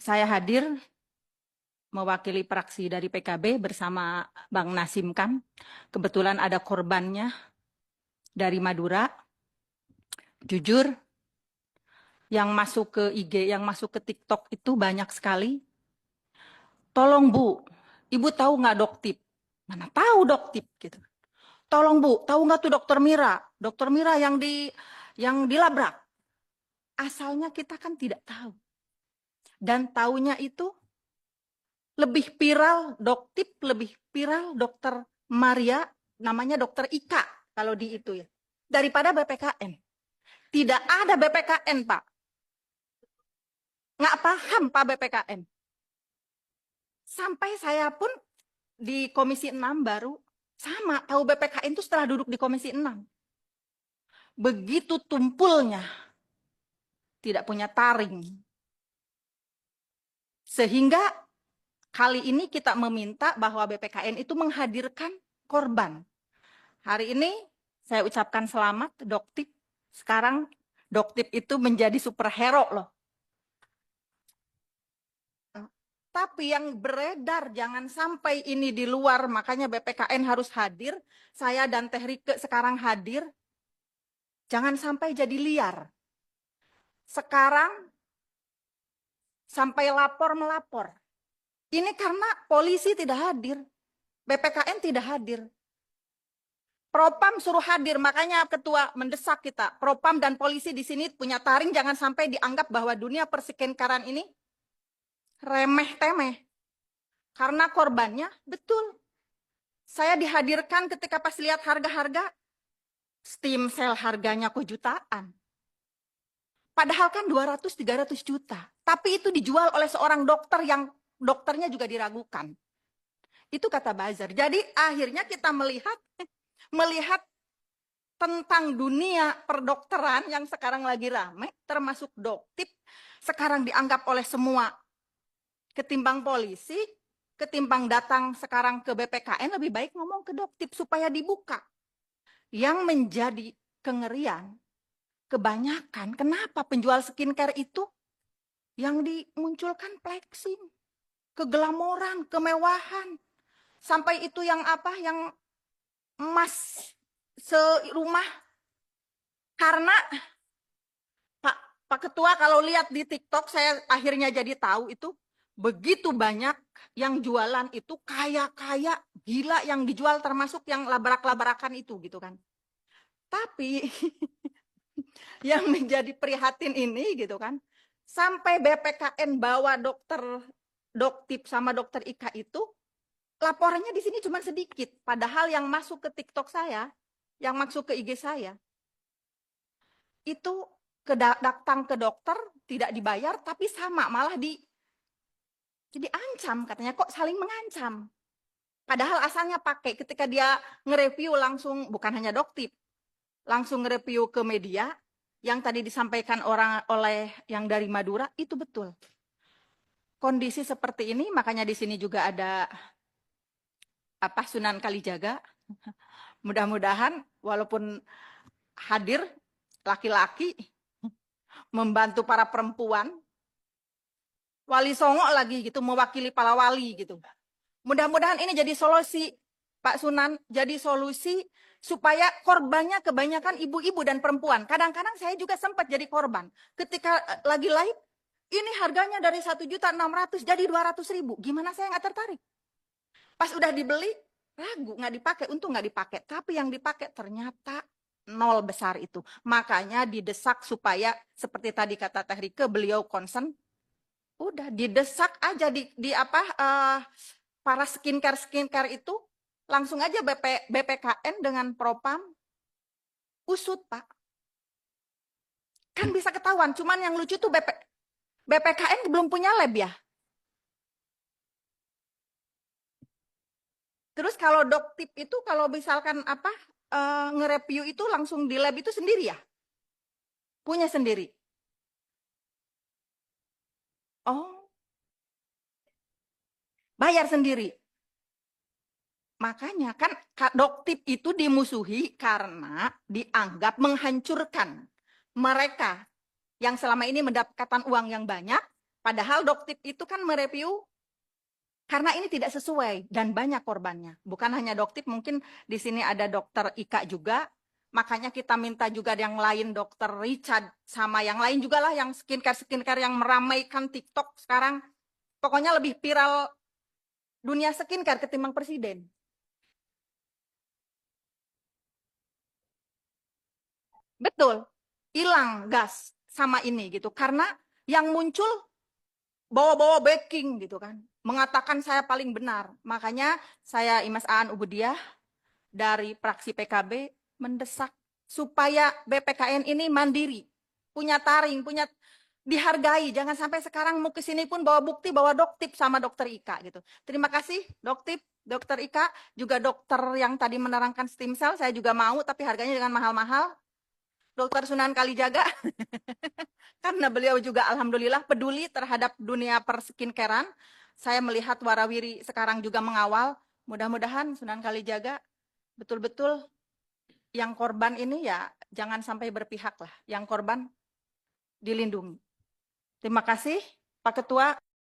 Saya hadir mewakili fraksi dari PKB bersama Bang Nasim Kam. Kebetulan ada korbannya dari Madura. Jujur, yang masuk ke IG, yang masuk ke TikTok itu banyak sekali. Tolong Bu, Ibu tahu nggak Doktip? Mana tahu Doktip gitu. Tolong Bu, tahu nggak tuh Dokter Mira? Dokter Mira yang dilabrak. Asalnya kita kan tidak tahu. Dan taunya itu lebih viral Doktip, lebih viral Dokter Maria, namanya Dokter Ika kalau di itu ya, daripada BPKN. Tidak ada BPKN Pak. Nggak paham Pak BPKN. Sampai saya pun di Komisi 6 baru sama tahu BPKN itu setelah duduk di Komisi 6. Begitu tumpulnya, tidak punya taring. Sehingga kali ini kita meminta bahwa BPKN itu menghadirkan korban. Hari ini saya ucapkan selamat Doktip. Sekarang Doktip itu menjadi superhero loh. Tapi yang beredar jangan sampai ini di luar, makanya BPKN harus hadir. Saya dan Teh Rike sekarang hadir. Jangan sampai jadi liar. Sekarang sampai lapor melapor. Ini karena polisi tidak hadir. BPKN tidak hadir. Propam suruh hadir, makanya ketua mendesak kita. Propam dan polisi di sini punya taring, jangan sampai dianggap bahwa dunia persekenkaran ini remeh-temeh. Karena korbannya, betul. Saya dihadirkan ketika pas lihat harga-harga, stem cell harganya kok jutaan. Padahal kan 200-300 juta. Tapi itu dijual oleh seorang dokter yang dokternya juga diragukan. Itu kata Bazar. Jadi akhirnya kita melihat tentang dunia perdokteran yang sekarang lagi rame, termasuk Doktip, sekarang dianggap oleh semua ketimbang polisi, ketimbang datang sekarang ke BPKN, lebih baik ngomong ke Doktip supaya dibuka. Yang menjadi kengerian, kebanyakan, kenapa penjual skincare itu yang dimunculkan flexing, keglamoran, kemewahan, sampai itu yang apa, yang emas serumah. Karena Pak Ketua kalau lihat di TikTok, saya akhirnya jadi tahu itu begitu banyak yang jualan itu kaya-kaya gila yang dijual, termasuk yang labrak-labrakan itu gitu kan. Tapi yang menjadi prihatin ini gitu kan, sampai BPKN bawa dokter Doktip sama dokter Ika itu laporannya di sini cuma sedikit, padahal yang masuk ke TikTok saya, yang masuk ke IG saya itu datang ke dokter tidak dibayar, tapi sama malah jadi ancam, katanya kok saling mengancam. Padahal asalnya pakai, ketika dia nge-review langsung, bukan hanya Doktip, langsung nge-review ke media, yang tadi disampaikan oleh yang dari Madura, itu betul. Kondisi seperti ini, makanya di sini juga ada Sunan Kalijaga. Mudah-mudahan walaupun hadir laki-laki membantu para perempuan, Wali Songo lagi gitu, mewakili para wali gitu. Mudah-mudahan ini jadi solusi, Pak Sunan, jadi solusi supaya korbannya kebanyakan ibu-ibu dan perempuan. Kadang-kadang saya juga sempat jadi korban. Ketika lagi live, ini harganya dari 1.600.000 jadi 200.000. Gimana saya nggak tertarik? Pas udah dibeli, ragu, nggak dipakai. Untung nggak dipakai. Tapi yang dipakai ternyata nol besar itu. Makanya didesak supaya, seperti tadi kata Teh Rike, beliau concern, udah didesak aja para skincare itu langsung aja BPKN dengan Propam usut Pak. Kan bisa ketahuan, cuman yang lucu tuh BPKN belum punya lab ya. Terus kalau Doktip itu kalau misalkan nge-review itu langsung di lab itu sendiri ya? Punya sendiri. Oh, bayar sendiri. Makanya kan Doktip itu dimusuhi karena dianggap menghancurkan mereka yang selama ini mendapatkan uang yang banyak, Padahal Doktip itu kan mereview karena ini tidak sesuai dan banyak korbannya. Bukan hanya Doktip, mungkin di sini ada dokter Ika juga. Makanya kita minta juga yang lain, dokter Richard sama yang lain juga lah, yang skincare yang meramaikan TikTok sekarang. Pokoknya lebih viral dunia skincare ketimbang presiden. Betul, hilang gas sama ini gitu. Karena yang muncul bawa-bawa backing gitu kan. Mengatakan saya paling benar. Makanya saya Imas Aan Ubudiah dari fraksi PKB mendesak supaya BPKN ini mandiri, punya taring, punya dihargai. Jangan sampai sekarang mau ke sini pun bawa bukti bawa Doktip sama dokter Ika gitu. Terima kasih Doktip, dokter Ika, juga dokter yang tadi menerangkan stem cell, saya juga mau tapi harganya jangan mahal-mahal. Dokter Sunan Kalijaga, karena beliau juga alhamdulillah peduli terhadap dunia perskincarean. Saya melihat Warawiri sekarang juga mengawal. Mudah-mudahan Sunan Kalijaga betul-betul yang korban ini ya jangan sampai berpihak lah. Yang korban dilindungi. Terima kasih Pak Ketua.